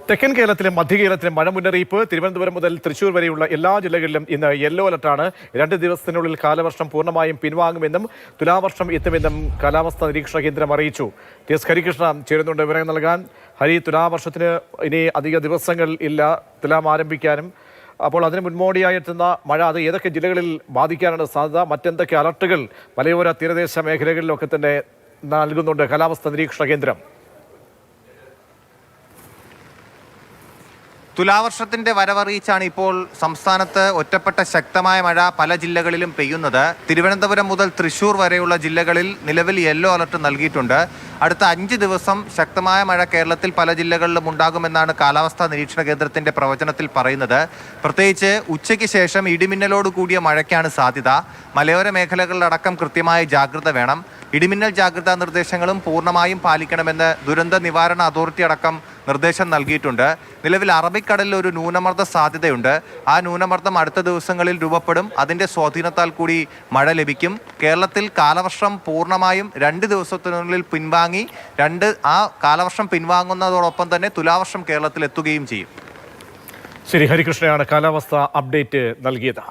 തെക്കൻ കേരളത്തിലും മധ്യ കേരളത്തിലും മഴ മുന്നറിയിപ്പ്. തിരുവനന്തപുരം മുതൽ തൃശൂർ വരെയുള്ള എല്ലാ ജില്ലകളിലും ഇന്ന് യെല്ലോ അലർട്ടാണ്. 2 ദിവസത്തിനുള്ളിൽ കാലവർഷം പൂർണ്ണമായും പിൻവാങ്ങുമെന്നും തുലാവർഷം എത്തുമെന്നും കാലാവസ്ഥാ നിരീക്ഷണ കേന്ദ്രം അറിയിച്ചു. ടി.എസ്. ഹരികൃഷ്ണ ചേരുന്നുണ്ട് വിവരങ്ങൾ നൽകാൻ. ഹരി, തുലാവർഷത്തിന് ഇനി അധിക ദിവസങ്ങൾ ഇല്ല തുലാം ആരംഭിക്കാനും. അപ്പോൾ അതിന് മുൻപോടിയായി എത്തുന്ന മഴ അത് ഏതൊക്കെ ജില്ലകളിൽ ബാധിക്കാനാണ് സാധ്യത? മറ്റെന്തൊക്കെ അലർട്ടുകൾ മലയോര തീരദേശ മേഖലകളിലൊക്കെ തന്നെ നൽകുന്നുണ്ട് കാലാവസ്ഥാ നിരീക്ഷണ കേന്ദ്രം? തുലാവർഷത്തിന്റെ വരവറിയിച്ചാണ് ഇപ്പോൾ സംസ്ഥാനത്ത് ഒറ്റപ്പെട്ട ശക്തമായ മഴ പല ജില്ലകളിലും പെയ്യുന്നത്. തിരുവനന്തപുരം മുതൽ തൃശൂർ വരെയുള്ള ജില്ലകളിൽ നിലവിൽ യെല്ലോ അലർട്ട് നൽകിയിട്ടുണ്ട്. അടുത്ത 5 ദിവസം ശക്തമായ മഴ കേരളത്തിൽ പല ജില്ലകളിലും ഉണ്ടാകുമെന്നാണ് കാലാവസ്ഥാ നിരീക്ഷണ കേന്ദ്രത്തിന്റെ പ്രവചനത്തിൽ പറയുന്നത്. പ്രത്യേകിച്ച് ഉച്ചയ്ക്ക് ശേഷം ഇടിമിന്നലോട് കൂടിയ മഴയ്ക്കാണ് സാധ്യത. മലയോര മേഖലകളിലടക്കം കൃത്യമായ ജാഗ്രത വേണം. ഇടിമിന്നൽ ജാഗ്രതാ നിർദ്ദേശങ്ങളും പൂർണ്ണമായും പാലിക്കണമെന്ന് ദുരന്ത നിവാരണ അതോറിറ്റി അടക്കം നിർദ്ദേശം നൽകിയിട്ടുണ്ട്. നിലവിൽ അറബിക്കടലിൽ ഒരു ന്യൂനമർദ്ദ സാധ്യതയുണ്ട്. ആ ന്യൂനമർദ്ദം അടുത്ത ദിവസങ്ങളിൽ രൂപപ്പെടും. അതിൻ്റെ സ്വാധീനത്താൽ കൂടി മഴ ലഭിക്കും. കേരളത്തിൽ കാലവർഷം പൂർണ്ണമായും 2 ദിവസത്തിനുള്ളിൽ പിൻവാങ്ങി ആ കാലവർഷം പിൻവാങ്ങുന്നതോടൊപ്പം തന്നെ തുലാവർഷം കേരളത്തിൽ എത്തുകയും ചെയ്യും. ശരി, ഹരികൃഷ്ണയാണ് കാലാവസ്ഥ അപ്ഡേറ്റ് നൽകിയത്.